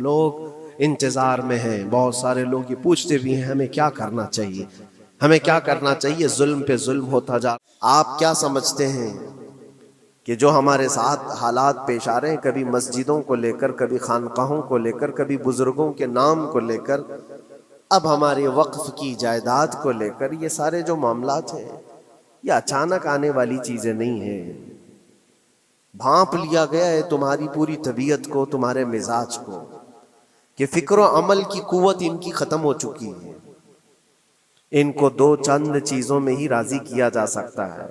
لوگ انتظار میں ہیں، بہت سارے لوگ یہ پوچھتے بھی ہیں ہمیں کیا کرنا چاہیے، ہمیں کیا کرنا چاہیے، ظلم پہ ظلم ہوتا جا رہا۔ آپ کیا سمجھتے ہیں کہ جو ہمارے ساتھ حالات پیش آ رہے ہیں، کبھی مسجدوں کو لے کر، کبھی خانقاہوں کو لے کر، کبھی بزرگوں کے نام کو لے کر، اب ہمارے وقف کی جائیداد کو لے کر، یہ سارے جو معاملات ہیں یہ اچانک آنے والی چیزیں نہیں ہیں، بھانپ لیا گیا ہے تمہاری پوری طبیعت کو، تمہارے مزاج کو، کہ فکر و عمل کی قوت ان کی ختم ہو چکی ہے۔ ان کو دو چند چیزوں میں ہی راضی کیا جا سکتا ہے۔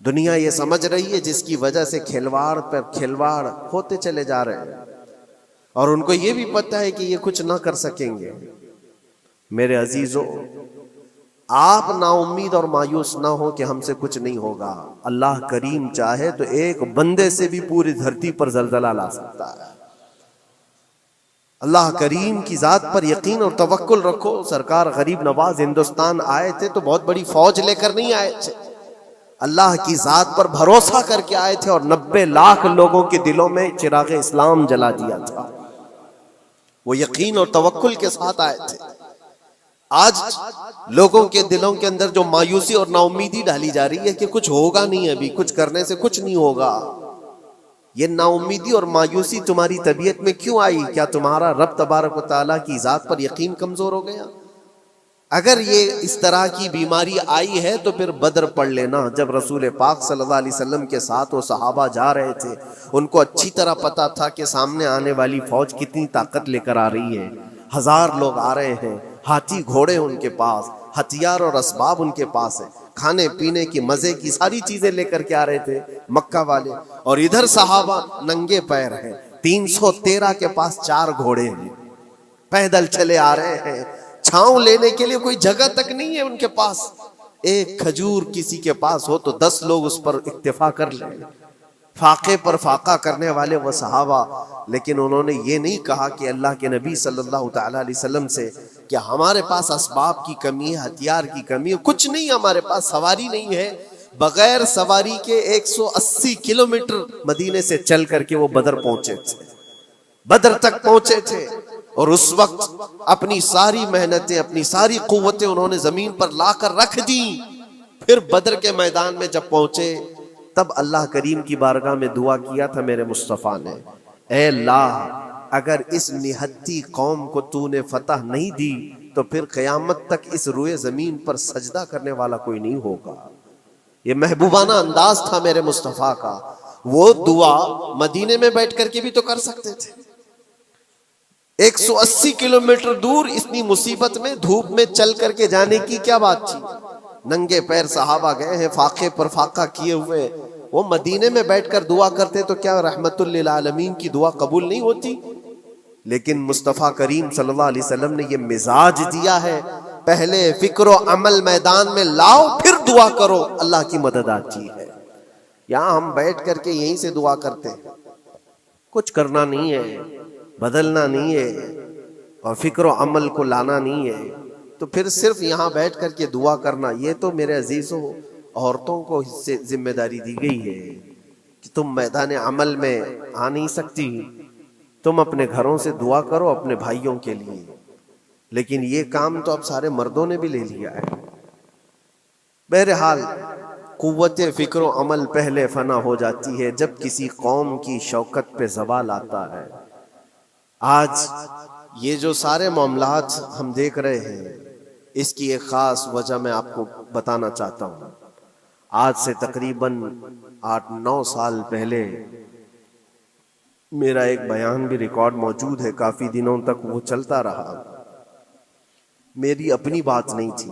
دنیا یہ سمجھ رہی ہے جس کی وجہ سے کھلواڑ پر کھلواڑ ہوتے چلے جا رہے ہیں، اور ان کو یہ بھی پتہ ہے کہ یہ کچھ نہ کر سکیں گے۔ میرے عزیزو، آپ نا امید اور مایوس نہ ہو کہ ہم سے کچھ نہیں ہوگا۔ اللہ کریم چاہے تو ایک بندے سے بھی پوری دھرتی پر زلزلہ لا سکتا ہے۔ اللہ کریم کی ذات پر یقین اور توکل رکھو۔ سرکار غریب نواز ہندوستان آئے تھے تو بہت بڑی فوج لے کر نہیں آئے تھے، اللہ کی ذات پر بھروسہ کر کے آئے تھے، اور 90 لاکھ لوگوں کے دلوں میں چراغ اسلام جلا دیا تھا۔ وہ یقین اور توکل کے ساتھ آئے تھے۔ آج لوگوں کے دلوں کے اندر جو مایوسی اور نا امیدی ڈالی جا رہی ہے کہ کچھ ہوگا نہیں، ابھی کچھ کرنے سے کچھ نہیں ہوگا، یہ نا امیدی اور مایوسی تمہاری طبیعت میں کیوں آئی؟ کیا تمہارا رب تبارک و تعالیٰ کی ذات پر یقین کمزور ہو گیا؟ اگر یہ اس طرح کی بیماری آئی ہے تو پھر بدر پڑھ لینا۔ جب رسول پاک صلی اللہ علیہ وسلم کے ساتھ وہ صحابہ جا رہے تھے، ان کو اچھی طرح پتا تھا کہ سامنے آنے والی فوج کتنی طاقت لے کر آ رہی ہے، 1000 لوگ آ رہے ہیں، ہاتھی گھوڑے ان کے پاس، ہتھیار اور اسباب ان کے پاس ہے، کھانے پینے کی مزے کی ساری چیزیں لے کر کے آ رہے تھے مکہ والے، اور ادھر صحابہ ننگے پیر ہیں، 313 کے پاس 4 گھوڑے ہیں، پیدل چلے آ رہے ہیں، چھاؤں لینے کے لیے کوئی جگہ تک نہیں ہے ان کے پاس، ایک کھجور کسی کے پاس ہو تو 10 لوگ اس پر اکتفا کر لیں، فاقے پر فاقہ کرنے والے وہ صحابہ۔ لیکن انہوں نے یہ نہیں کہا کہ اللہ کے نبی صلی اللہ تعالیٰ علیہ وسلم سے کہ ہمارے پاس اسباب کی کمی ہے، ہتھیار کی کمی ہے، کچھ نہیں، ہمارے پاس سواری نہیں ہے۔ بغیر سواری کے 180 کلومیٹر مدینے سے چل کر کے وہ بدر پہنچے تھے، بدر تک پہنچے تھے، اور اس وقت اپنی ساری محنتیں، اپنی ساری قوتیں انہوں نے زمین پر لا کر رکھ دی۔ پھر بدر کے میدان میں جب پہنچے تب اللہ کریم کی بارگاہ میں دعا کیا تھا میرے مصطفیٰ نے، اے اللہ اگر اس نہتی قوم کو تو نے فتح نہیں دی تو پھر قیامت تک اس روئے زمین پر سجدہ کرنے والا کوئی نہیں ہوگا۔ یہ محبوبانہ انداز تھا میرے مصطفیٰ کا۔ وہ دعا مدینے میں بیٹھ کر کے بھی تو کر سکتے تھے، 180 کلومیٹر دور اتنی مصیبت میں دھوپ میں چل کر کے جانے کی کیا بات تھی؟ ننگے پیر صحابہ گئے ہیں، فاقے پر فاقہ کیے ہوئے، وہ مدینے میں بیٹھ کر دعا کرتے تو کیا رحمت للعالمین کی دعا قبول نہیں ہوتی؟ لیکن مصطفیٰ کریم صلی اللہ علیہ وسلم نے یہ مزاج دیا ہے، پہلے فکر و عمل میدان میں لاؤ پھر دعا کرو، اللہ کی مدد آتی ہے۔ یہاں ہم بیٹھ کر کے یہیں سے دعا کرتے ہیں، کچھ کرنا نہیں ہے، بدلنا نہیں ہے، اور فکر و عمل کو لانا نہیں ہے، تو پھر صرف یہاں بیٹھ کر کے دعا کرنا، یہ تو میرے عزیزوں عورتوں کو اس سے ذمہ داری دی گئی ہے کہ تم میدان عمل میں آ نہیں سکتی، تم اپنے گھروں سے دعا کرو اپنے بھائیوں کے لیے، لیکن یہ کام تو اب سارے مردوں نے بھی لے لیا ہے۔ بہرحال قوت فکر و عمل پہلے فنا ہو جاتی ہے جب کسی قوم کی شوکت پہ زوال آتا ہے۔ آج یہ جو سارے معاملات ہم دیکھ رہے ہیں، اس کی ایک خاص وجہ میں آپ کو بتانا چاہتا ہوں۔ آج سے تقریباً 8-9 سال پہلے میرا ایک بیان بھی ریکارڈ موجود ہے، کافی دنوں تک وہ چلتا رہا، میری اپنی بات نہیں تھی۔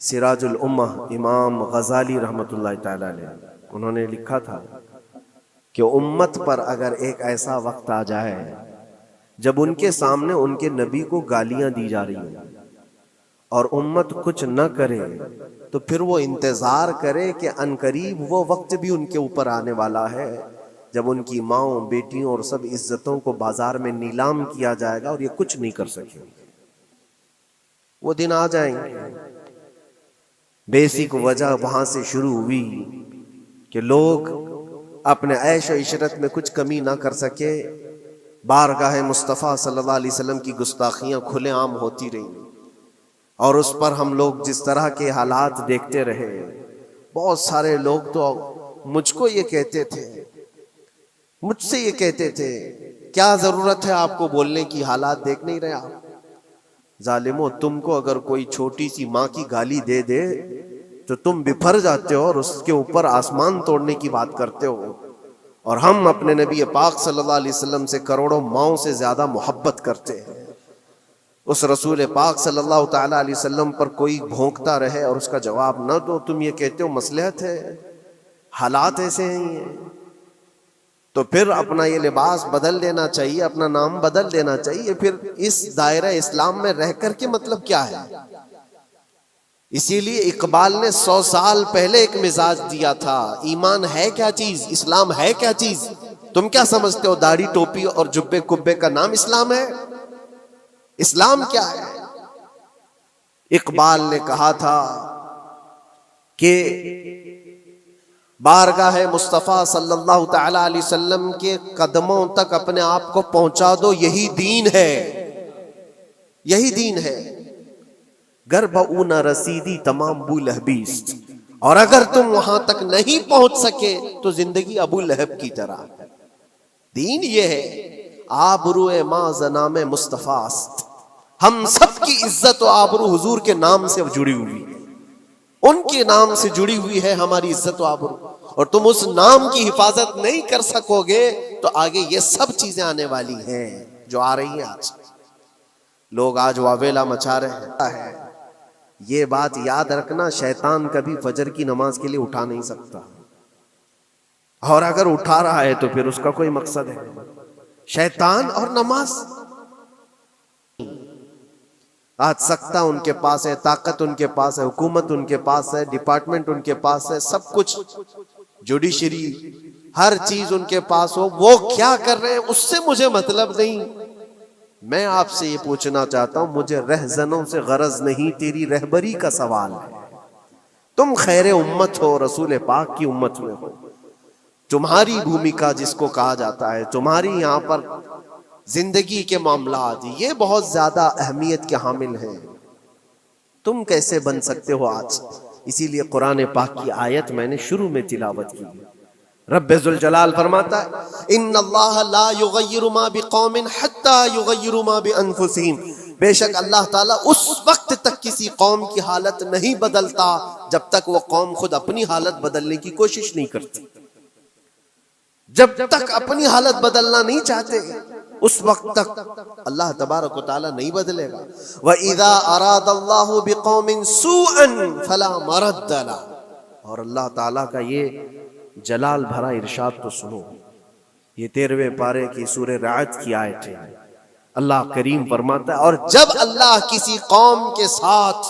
سراج الامہ امام غزالی رحمۃ اللہ تعالی علیہ، انہوں نے لکھا تھا کہ امت پر اگر ایک ایسا وقت آ جائے جب ان کے سامنے ان کے نبی کو گالیاں دی جا رہی ہیں اور امت کچھ نہ کرے، تو پھر وہ انتظار کرے کہ عنقریب وہ وقت بھی ان کے اوپر آنے والا ہے جب ان کی ماؤں، بیٹیوں اور سب عزتوں کو بازار میں نیلام کیا جائے گا اور یہ کچھ نہیں کر سکیں گے۔ وہ دن آ جائیں گے۔ بیسک وجہ وہاں سے شروع ہوئی کہ لوگ اپنے عیش و عشرت میں کچھ کمی نہ کر سکے، بارگاہ مصطفیٰ صلی اللہ علیہ وسلم کی گستاخیاں کھلے عام ہوتی رہیں، اور اس پر ہم لوگ جس طرح کے حالات دیکھتے رہے. بہت سارے لوگ تو مجھ کو یہ کہتے تھے، مجھ سے یہ کہتے تھے، کیا ضرورت ہے آپ کو بولنے کی، حالات دیکھ نہیں رہے آپ؟ ظالمو، تم کو اگر کوئی چھوٹی سی ماں کی گالی دے دے تو تم بپھر جاتے ہو اور اس کے اوپر آسمان توڑنے کی بات کرتے ہو، اور ہم اپنے نبی پاک صلی اللہ علیہ وسلم سے کروڑوں ماؤں سے زیادہ محبت کرتے ہیں. اس رسول پاک صلی اللہ تعالی علیہ وسلم پر کوئی بھونکتا رہے اور اس کا جواب نہ دو، تم یہ کہتے ہو مصلحت ہے، حالات ایسے ہیں. تو پھر اپنا یہ لباس بدل دینا چاہیے، اپنا نام بدل دینا چاہیے. پھر اس دائرہ اسلام میں رہ کر کے مطلب کیا ہے؟ اسی لیے اقبال نے 100 سال پہلے ایک مزاج دیا تھا، ایمان ہے کیا چیز، اسلام ہے کیا چیز. تم کیا سمجھتے ہو داڑھی ٹوپی اور جبے کبے کا نام اسلام ہے؟ اسلام کیا ہے؟ اقبال نے کہا تھا کہ بارگاہ مصطفیٰ صلی اللہ تعالی علیہ وسلم کے قدموں تک اپنے آپ کو پہنچا دو، یہی دین ہے، یہی دین ہے. گر بہ نہ رسیدی تمام ابو لہبیست، اور اگر تم وہاں تک نہیں پہنچ سکے تو زندگی ابو لہب کی طرح. دین یہ ہے، آبرو ما زنام مصطفیٰ است، ہم سب کی عزت و آبرو حضور کے نام سے جڑی ہوئی ہے، ان کے نام سے جڑی ہوئی ہے ہماری عزت و آبرو. اور تم اس نام کی حفاظت نہیں کر سکو گے تو آگے یہ سب چیزیں آنے والی ہیں جو آ رہی ہیں. آج لوگ آج واویلا مچا رہے ہیں. یہ بات یاد رکھنا، شیطان کبھی فجر کی نماز کے لیے اٹھا نہیں سکتا، اور اگر اٹھا رہا ہے تو پھر اس کا کوئی مقصد ہے. شیطان اور نماز، آج سکتہ ان کے پاس ہے، طاقت ان کے پاس ہے، حکومت ان کے پاس ہے، ڈپارٹمنٹ ان کے پاس ہے، سب کچھ، جوڈیشری، ہر چیز ان کے پاس ہو. وہ کیا کر رہے ہیں اس سے مجھے مطلب نہیں. میں آپ سے یہ پوچھنا چاہتا ہوں، مجھے رہزنوں سے غرض نہیں، تیری رہبری کا سوال ہے. تم خیر امت ہو، رسول پاک کی امت میں ہو. تمہاری بھومکا جس کو کہا جاتا ہے، تمہاری یہاں پر زندگی کے معاملات، یہ بہت زیادہ اہمیت کے حامل ہیں. تم کیسے بن سکتے ہو آج؟ اسی لیے قرآن پاک کی آیت میں نے شروع میں تلاوت کی. رب ذوالجلال فرماتا ہے ان اللہ لا یغیر ما بقوم حتی یغیروا ما بانفسہم، بے شک اللہ تعالیٰ اس وقت تک کسی قوم کی حالت نہیں بدلتا جب تک وہ قوم خود اپنی حالت بدلنے کی کوشش نہیں کرتی. جب تک اپنی حالت بدلنا نہیں چاہتے اس وقت تک اللہ تبارک و تعالیٰ نہیں بدلے گا. وَإِذَا أَرَادَ اللَّهُ بِقَوْمٍ سُوءًا فَلَا مَرَدَّ لَهُ، اور اللہ تعالیٰ کا یہ جلال بھرا ارشاد تو سنو. یہ 13ویں پارے کی سورہ رعد کی آیت ہے. اللہ کریم فرماتا ہے اور جب اللہ کسی قوم کے ساتھ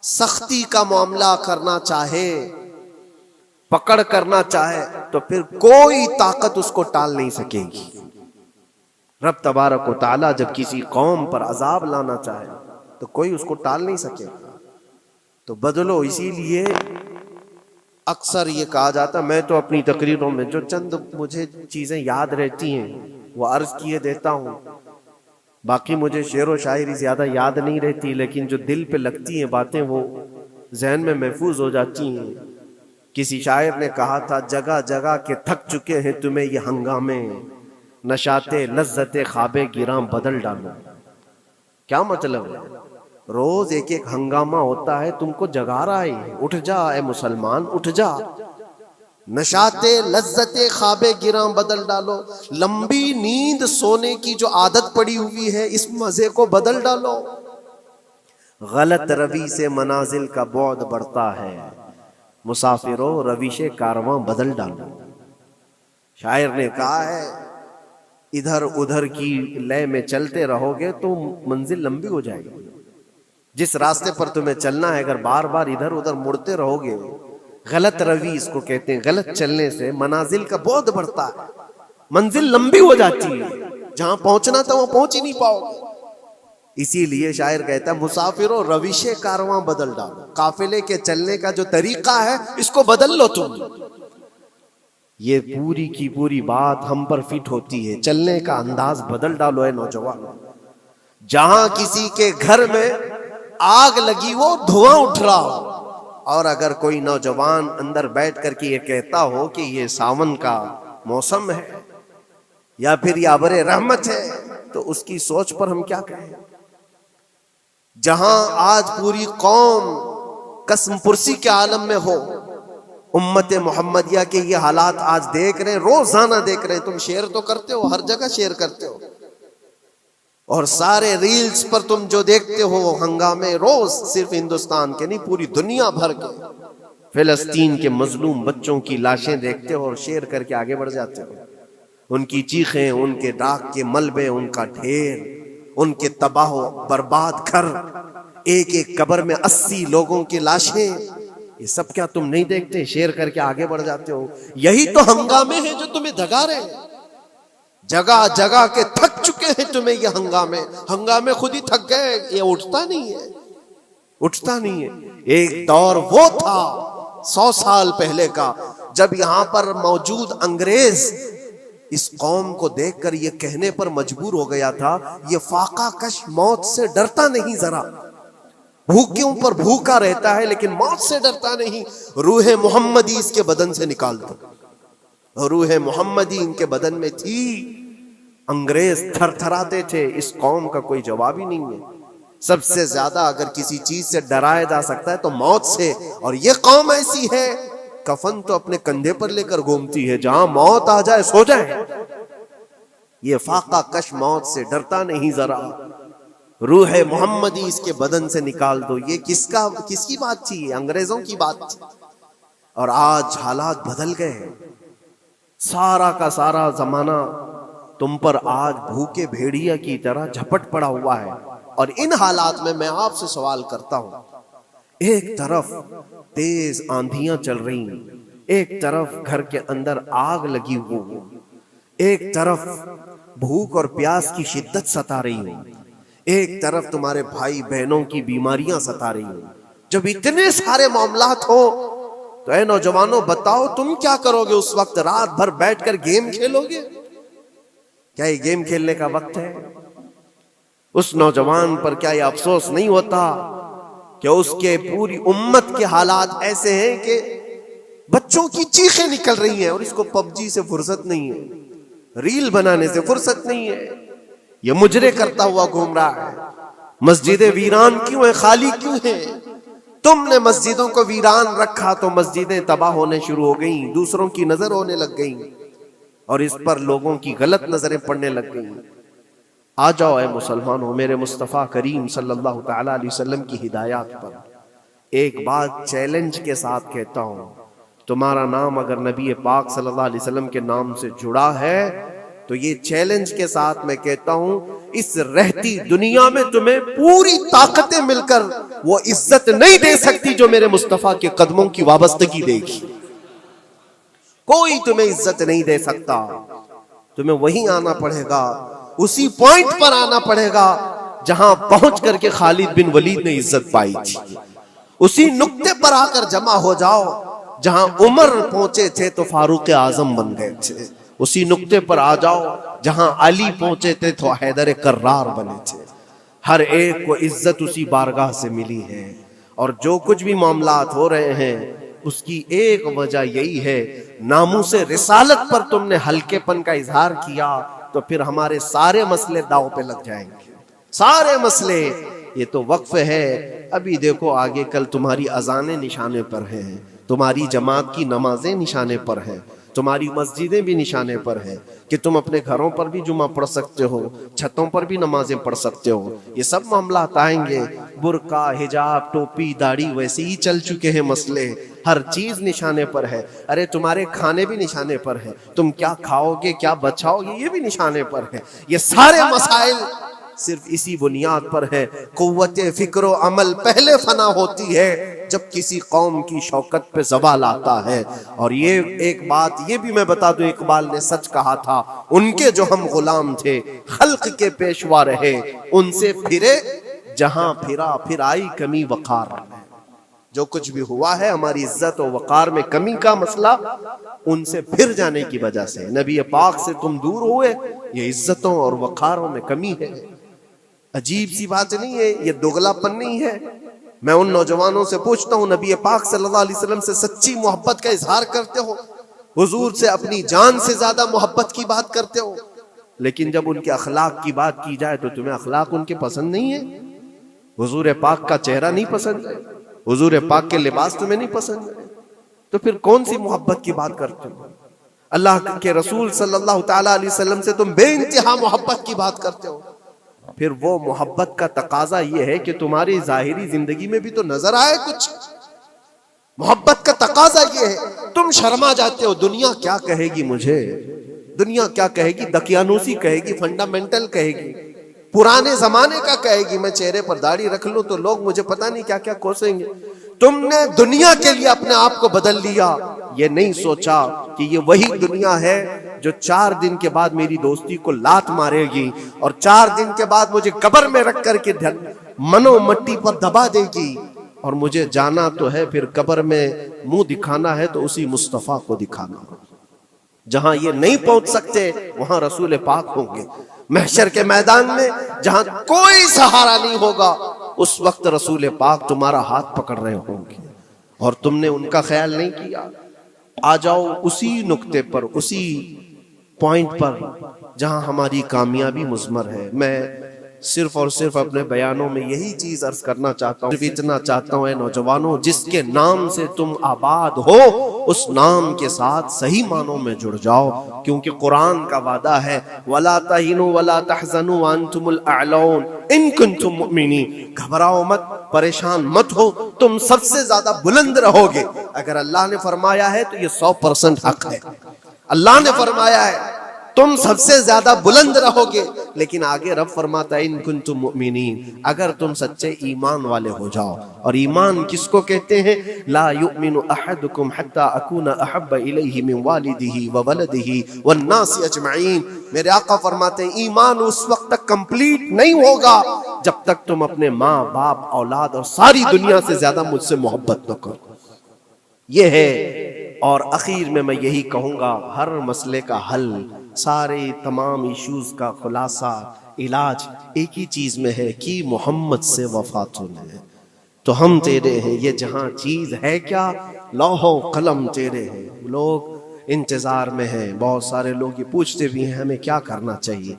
سختی کا معاملہ کرنا چاہے، پکڑ کرنا چاہے، تو پھر کوئی طاقت اس کو ٹال نہیں سکے گی. رب تبارک و تعالیٰ جب کسی قوم پر عذاب لانا چاہے تو کوئی اس کو ٹال نہیں سکے. تو بدلو. اسی لیے اکثر یہ کہا جاتا، میں تو اپنی تقریروں میں جو چند مجھے چیزیں یاد رہتی ہیں وہ عرض کیے دیتا ہوں. باقی مجھے شعر و شاعری زیادہ یاد نہیں رہتی، لیکن جو دل پہ لگتی ہیں باتیں وہ ذہن میں محفوظ ہو جاتی ہیں. کسی شاعر نے کہا تھا، جگہ جگہ کے تھک چکے ہیں تمہیں یہ ہنگامے، نشاط لذت خواب گراں بدل ڈالو. کیا مطلب ہے؟ روز ایک ایک ہنگامہ ہوتا ہے، تم کو جگا رہا ہے. اٹھ جا اے مسلمان، اٹھ جا. نشاط لذت خواب گراں بدل ڈالو. لمبی نیند سونے کی جو عادت پڑی ہوئی ہے اس مزے کو بدل ڈالو. غلط روی سے منازل کا بعد بڑھتا ہے، مسافروں رویش کارواں بدل ڈالو. شاعر نے کہا ہے ادھر ادھر کی لے میں چلتے رہو گے تو منزل لمبی ہو جائے گی. جس راستے پر تمہیں چلنا ہے اگر بار بار ادھر ادھر مڑتے رہو گے، غلط روی اس کو کہتے ہیں، غلط چلنے سے منازل کا بعد بڑھتا ہے، منزل لمبی ہو جاتی ہے، جہاں پہنچنا تھا وہ پہنچ ہی نہیں پاؤ گے. اسی لیے شاعر کہتا ہے مسافروں رویش کارواں بدل ڈالو. قافلے کے چلنے کا جو طریقہ ہے اس کو بدل لو. تم یہ پوری کی پوری بات ہم پر فٹ ہوتی ہے. چلنے کا انداز بدل ڈالو اے نوجوانوں. جہاں کسی کے گھر میں آگ لگی وہ دھواں اٹھ رہا ہو، اور اگر کوئی نوجوان اندر بیٹھ کر کے یہ کہتا ہو کہ یہ ساون کا موسم ہے یا پھر یہ ابر رحمت ہے، تو اس کی سوچ پر ہم کیا کہیں. جہاں آج پوری قوم قسم پرسی کے عالم میں ہو، امت محمدیہ کے یہ حالات آج دیکھ رہے ہیں، روزانہ دیکھ رہے ہیں. تم شیئر تو کرتے ہو، ہر جگہ شیئر کرتے ہو، اور سارے ریلز پر تم جو دیکھتے ہو ہنگامے روز، صرف ہندوستان کے نہیں پوری دنیا بھر کے فلسطین کے مظلوم بچوں کی لاشیں دیکھتے ہو اور شیئر کر کے آگے بڑھ جاتے ہو. ان کی چیخیں، ان کے راکھ کے ملبے، ان کا ڈھیر، ان کے تباہ و برباد گھر، ایک ایک قبر میں 80 لوگوں کی لاشیں، یہ سب کیا تم نہیں دیکھتے؟ شیئر کر کے آگے بڑھ جاتے ہو. یہی تو ہنگامے ہیں جو تمہیں دھگا رہے ہیں. جگہ جگہ کے تھک چکے ہیں تمہیں یہ ہنگامے خود ہی تھک گئے. یہ اٹھتا نہیں ہے. ایک دور وہ تھا 100 سال پہلے کا، جب یہاں پر موجود انگریز اس قوم کو دیکھ کر یہ کہنے پر مجبور ہو گیا تھا، یہ فاقہ کش موت سے ڈرتا نہیں، ذرا بھوکوں پر بھوکا رہتا ہے لیکن موت سے ڈرتا نہیں. روح محمدی اس کے بدن سے نکال دو. روح محمدی ان کے بدن میں تھی. انگریز تھر تھراتے تھے. اس قوم کا کوئی جواب ہی نہیں ہے. سب سے زیادہ اگر کسی چیز سے ڈرایا جا سکتا ہے تو موت سے، اور یہ قوم ایسی ہے کفن تو اپنے کندھے پر لے کر گھومتی ہے، جہاں موت آ جائے سو جائے. یہ فاقہ کش موت سے ڈرتا نہیں ذرا. روح محمدی اس کے بدن سے نکال دو. یہ کس کی بات تھی؟ یہ انگریزوں کی بات تھی. اور آج حالات بدل گئے ہیں. سارا کا سارا زمانہ تم پر آج بھوکے بھیڑیا کی طرح جھپٹ پڑا ہوا ہے. اور ان حالات میں آپ سے سوال کرتا ہوں، ایک طرف تیز آندھیاں چل رہی ہیں، ایک طرف گھر کے اندر آگ لگی ہوئی، ایک طرف بھوک اور پیاس کی شدت ستا رہی ہے، ایک طرف تمہارے بھائی بہنوں کی بیماریاں ستا رہی ہیں. جب اتنے سارے معاملات ہو تو اے نوجوانوں بتاؤ تم کیا کرو گے؟ اس وقت رات بھر بیٹھ کر گیم کھیلو گے؟ کیا یہ گیم کھیلنے کا وقت ہے؟ اس نوجوان پر کیا یہ افسوس نہیں ہوتا کہ اس کے پوری امت کے حالات ایسے ہیں کہ بچوں کی چیخیں نکل رہی ہیں اور اس کو پب جی سے فرصت نہیں ہے، ریل بنانے سے فرصت نہیں ہے، یہ مجرے کرتا ہوا گھوم رہا ہے. مسجدیں ویران کیوں ہیں؟ خالی کیوں ہیں؟ تم نے مسجدوں کو ویران رکھا تو مسجدیں تباہ ہونے شروع ہو گئیں، دوسروں کی نظر ہونے لگ گئیں اور اس پر لوگوں کی غلط نظریں پڑنے لگ گئیں. آ جاؤ اے مسلمانوں، میرے مصطفیٰ کریم صلی اللہ تعالی علیہ وسلم کی ہدایات پر ایک بات چیلنج کے ساتھ کہتا ہوں. تمہارا نام اگر نبی پاک صلی اللہ علیہ وسلم کے نام سے جڑا ہے تو یہ چیلنج کے ساتھ میں کہتا ہوں، اس رہتی دنیا میں تمہیں پوری طاقتیں مل کر وہ عزت نہیں دے سکتی جو میرے مصطفیٰ کے قدموں کی وابستگی دے گی. کوئی تمہیں عزت نہیں دے سکتا. تمہیں وہیں آنا پڑے گا، اسی پوائنٹ پر آنا پڑے گا جہاں پہنچ کر کے خالد بن ولید نے عزت پائی تھی. اسی نقطے پر آ کر جمع ہو جاؤ جہاں عمر پہنچے تھے تو فاروق اعظم بن گئے تھے. اسی نقطے پر آ جاؤ جہاں علی پہنچے تھے تو حیدر کرار بنے تھے. ہر ایک کو عزت اسی بارگاہ سے ملی ہے. اور جو کچھ بھی معاملات ہو رہے ہیں اس کی ایک وجہ یہی ہے، ناموس رسالت پر تم نے ہلکے پن کا اظہار کیا تو پھر ہمارے سارے مسئلے داؤ پہ لگ جائیں گے. سارے مسئلے. یہ تو وقف ہے. ابھی دیکھو آگے کل تمہاری اذانیں نشانے پر ہیں، تمہاری جماعت کی نمازیں نشانے پر ہیں، تمہاری مسجدیں بھی نشانے پر ہیں کہ تم اپنے گھروں پر بھی جمعہ پڑھ سکتے ہو، چھتوں پر بھی نمازیں پڑھ سکتے ہو. یہ سب معاملات آئیں گے. برقع، حجاب، ٹوپی، داڑھی ویسے ہی چل چکے ہیں مسئلے. ہر چیز نشانے پر ہے. ارے تمہارے کھانے بھی نشانے پر ہے، تم کیا کھاؤ گے، کیا بچاؤ گے، یہ بھی نشانے پر ہے. یہ سارے مسائل صرف اسی بنیاد پر ہے. قوت فکر و عمل پہلے فنا ہوتی ہے جب کسی قوم کی شوکت پہ زوال آتا ہے. اور یہ ایک بات یہ بھی میں بتا دوں، اقبال نے سچ کہا تھا، ان کے جو ہم غلام تھے خلق کے پیشوا رہے، ان سے پھرے جہاں پھرا پھر آئی کمی وقار. جو کچھ بھی ہوا ہے ہماری عزت و وقار میں کمی کا مسئلہ ان سے پھر جانے کی وجہ سے، نبی پاک سے تم دور ہوئے، یہ عزتوں اور وقاروں میں کمی ہے۔ عجیب سی بات نہیں ہے، یہ دوغلا پن نہیں ہے۔ میں ان نوجوانوں سے پوچھتا ہوں، نبی پاک صلی اللہ علیہ وسلم سے سچی محبت کا اظہار کرتے ہو، حضور سے اپنی جان سے زیادہ محبت کی بات کرتے ہو، لیکن جب ان کے اخلاق کی بات کی جائے تو تمہیں اخلاق ان کے پسند نہیں ہے، حضور پاک کا چہرہ نہیں پسند ہے، حضور پاک کے لباس تمہیں نہیں پسند ہے، تو پھر کون سی محبت کی بات کرتے ہو؟ اللہ کے رسول صلی اللہ تعالی علیہ وسلم سے تم بے انتہا محبت کی بات کرتے ہو، پھر وہ محبت کا تقاضا یہ ہے کہ تمہاری ظاہری زندگی میں بھی تو نظر آئے کچھ۔ محبت کا تقاضا یہ ہے، تم شرما جاتے ہو، دنیا کیا کہے گی مجھے، دنیا کیا کہے گی، دقیانوسی کہے گی، فنڈامنٹل کہے گی، پرانے زمانے کا کہے گی، میں چہرے پر داڑھی رکھ لوں تو لوگ مجھے پتہ نہیں کیا کیا کوسیں گے۔ تم نے دنیا کے لیے اپنے آپ کو بدل لیا، یہ نہیں سوچا کہ یہ وہی دنیا ہے جو 4 دن کے بعد میری دوستی کو لات مارے گی اور 4 دن کے بعد مجھے قبر میں رکھ کر کے منو مٹی پر دبا دے گی، اور مجھے جانا تو ہے، پھر قبر میں منہ دکھانا ہے تو اسی مصطفیٰ کو دکھانا۔ جہاں یہ نہیں پہنچ سکتے وہاں رسول پاک ہوں گے، محشر کے میدان میں جہاں کوئی سہارا نہیں ہوگا اس وقت رسول پاک تمہارا ہاتھ پکڑ رہے ہوں گے، اور تم نے ان کا خیال نہیں کیا۔ آ جاؤ اسی نقطے پر، اسی پوائنٹ پر جہاں ہماری کامیابی مضمر ہے۔ میں صرف اور صرف اپنے بیانوں میں یہی چیز عرض کرنا چاہتا ہوں، صرف اتنا چاہتا ہوں، اے نوجوانوں، جس کے نام سے تم آباد ہو اس نام کے ساتھ صحیح معنوں میں جڑ جاؤ، کیونکہ قرآن کا وعدہ ہے وَلَا تَهِنُوا وَلَا تَحْزَنُوا وَأَنْتُمُ الْأَعْلَوْنَ إِن كُنتُم مُؤْمِنِينَ۔ گھبراؤ مت، پریشان مت ہو، تم سب سے زیادہ بلند رہو گے۔ اگر اللہ نے فرمایا ہے تو یہ 100% حق ہے۔ اللہ نے فرمایا ہے تم سب سے زیادہ بلند رہو گے، لیکن آگے رب فرماتا ہے ان کنتم مؤمنین، اگر تم سچے ایمان والے ہو جاؤ۔ اور ایمان کس کو کہتے ہیں؟ لا یؤمن احدکم حتی اکون احب الیہ من والدہ وولدہ والناس اجمعین۔ میرے آقا فرماتے ہیں ایمان اس وقت تک کمپلیٹ نہیں ہوگا جب تک تم اپنے ماں باپ اولاد اور ساری دنیا سے زیادہ مجھ سے محبت نہ کرو۔ یہ ہے، اور اخیر میں یہی کہوں گا، ہر مسئلے کا حل، سارے تمام ایشوز کا خلاصہ، علاج ایک ہی چیز میں ہے کہ محمد سے وفا ہے تو ہم تیرے ہیں۔ یہ جہاں چیز ہے کیا، لوح و قلم تیرے ہیں۔ لوگ انتظار میں ہیں، بہت سارے لوگ یہ پوچھتے بھی ہیں ہمیں کیا کرنا چاہیے،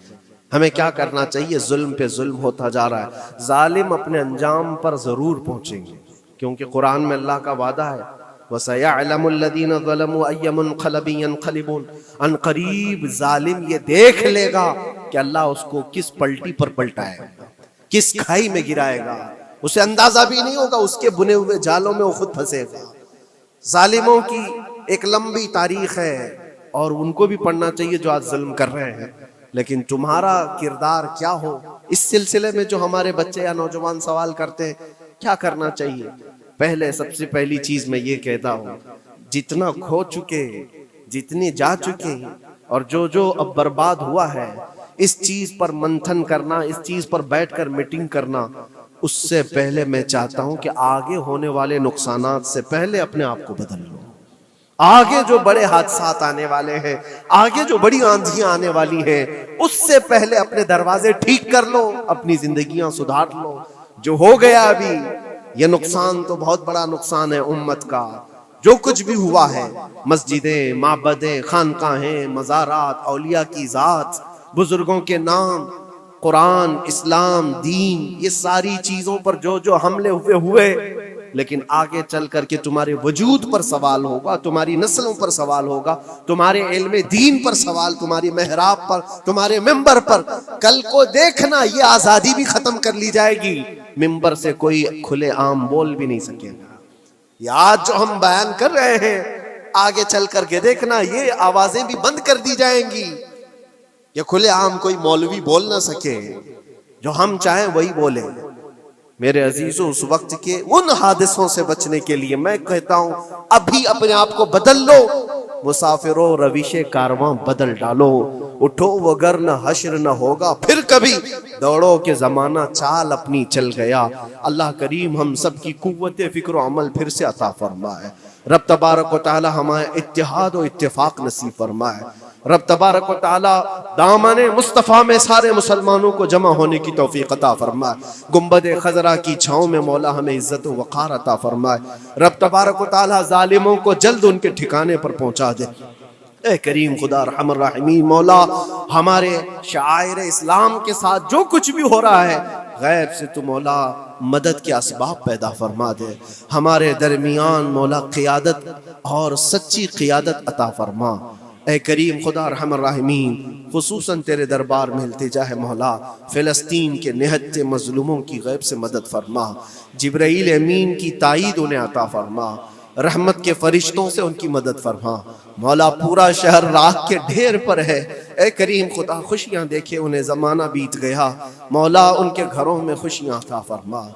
ہمیں کیا کرنا چاہیے۔ ظلم پہ ظلم ہوتا جا رہا ہے، ظالم اپنے انجام پر ضرور پہنچیں گے، کیونکہ قرآن میں اللہ کا وعدہ ہے وَسَيَعْلَمُ الَّذِينَ ظَلَمُوا أَيَّ مُنْقَلَبٍ يَنْقَلِبُونَ۔ ان قریب ظالم یہ دیکھ لے گا کہ اللہ اس کو کس پلٹی پر پلٹائے گا، کس کھائی میں گرائے گا، اسے اندازہ بھی نہیں ہوگا، اس کے بنے ہوئے جالوں میں وہ خود پھنسے گا۔ ظالموں کی ایک لمبی تاریخ ہے اور ان کو بھی پڑھنا چاہیے جو آج ظلم کر رہے ہیں، لیکن تمہارا کردار کیا ہو، اس سلسلے میں جو ہمارے بچے یا نوجوان سوال کرتے ہیں کیا کرنا چاہیے۔ پہلے سب سے پہلی چیز میں یہ کہتا ہوں، جتنا کھو چکے، جتنی جا چکے اور جو اب برباد ہوا ہے، اس چیز پر منتھن کرنا، اس چیز پر بیٹھ کر میٹنگ کرنا، اس سے پہلے میں چاہتا ہوں کہ آگے ہونے والے نقصانات سے پہلے اپنے آپ کو بدل لو۔ آگے جو بڑے حادثات آنے والے ہیں، آگے جو بڑی آندھیاں آنے والی ہیں، اس سے پہلے اپنے دروازے ٹھیک کر لو، اپنی زندگیاں سدھار لو۔ جو ہو گیا ابھی، یہ نقصان تو بہت بڑا نقصان ہے امت کا، جو کچھ بھی ہوا ہے، مسجدیں، معبدیں، خانقاہیں، مزارات، اولیاء کی ذات، بزرگوں کے نام، قرآن، اسلام، دین، یہ ساری چیزوں پر جو حملے ہوئے، لیکن آگے چل کر کے تمہارے وجود پر سوال ہوگا، تمہاری نسلوں پر سوال ہوگا، تمہارے علم دین پر سوال، تمہاری محراب پر، تمہارے ممبر پر۔ کل کو دیکھنا یہ آزادی بھی ختم کر لی جائے گی، ممبر سے کوئی کھلے عام بول بھی نہیں سکے گا۔ یہ آج جو ہم بیان کر رہے ہیں، آگے چل کر کے دیکھنا یہ آوازیں بھی بند کر دی جائیں گی، یہ کھلے عام کوئی مولوی بول نہ سکے، جو ہم چاہیں وہی بولیں۔ میرے عزیزوں، اس وقت کے ان حادثوں سے بچنے کے لیے میں کہتا ہوں ابھی اپنے آپ کو بدل لو، مسافروں رویش کارواں بدل ڈالو، اٹھو وگرنہ حشر نہ ہوگا پھر کبھی، دوڑو کہ زمانہ چال اپنی چل گیا۔ اللہ کریم ہم سب کی قوت فکر و عمل پھر سے عطا فرمائے۔ رب تبارک و تعالی ہمیں اتحاد و اتفاق نصیب فرمائے۔ رب تبارک و تعالی دامن مصطفیٰ میں سارے مسلمانوں کو جمع ہونے کی توفیق عطا فرمائے۔ گنبد خضرا کی چھاؤں میں مولا ہمیں عزت و وقار عطا فرمائے۔ رب تبارک و تعالی ظالموں کو جلد ان کے ٹھکانے پر پہنچا دے۔ اے کریم خدا رحم الراحمین، مولا ہمارے شعائر اسلام کے ساتھ جو کچھ بھی ہو رہا ہے، غیب سے تو مولا مدد کے اسباب پیدا فرما دے۔ ہمارے درمیان مولا قیادت اور سچی قیادت عطا فرما۔ اے کریم خدا رحم الراحمین، خصوصاً تیرے دربار میں التجا ہے مولا، فلسطین کے نہتے مظلوموں کی غیب سے مدد فرما۔ جبرائیل امین کی تائید انہیں عطا فرما، رحمت کے فرشتوں سے ان کی مدد فرما۔ مولا پورا شہر راکھ کے ڈھیر پر ہے، اے کریم خدا خوشیاں دیکھے انہیں زمانہ بیت گیا، مولا ان کے گھروں میں خوشیاں عطا فرما۔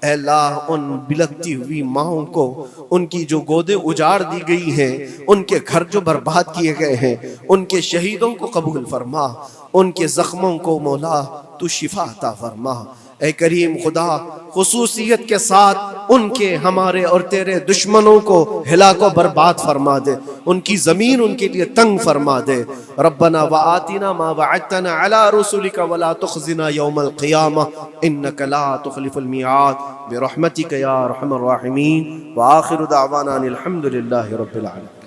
اے اللہ ان بلکتی ہوئی ماؤں کو، ان کی جو گودیں اجاڑ دی گئی ہیں، ان کے گھر جو برباد کیے گئے ہیں، ان کے شہیدوں کو قبول فرما، ان کے زخموں کو مولا تو شفا عطا فرما۔ اے کریم خدا خصوصیت کے ساتھ ان کے ہمارے اور تیرے دشمنوں کو ہلاک و برباد فرما دے، ان کی زمین ان کے لیے تنگ فرما دے۔ ربنا وآتنا ما وعدتنا على رسلك ولا تخزنا يوم القيامة انك لا تخلف الميعاد برحمتك يا ارحم الراحمين۔ وآخر دعوانا ان الحمد لله رب العالمين۔